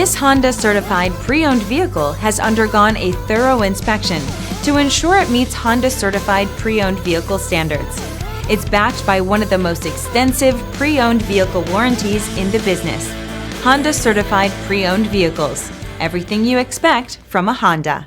This Honda certified pre-owned vehicle has undergone a thorough inspection to ensure it meets Honda certified pre-owned vehicle standards. It's backed by one of the most extensive pre-owned vehicle warranties in the business. Honda certified pre-owned vehicles. Everything you expect from a Honda.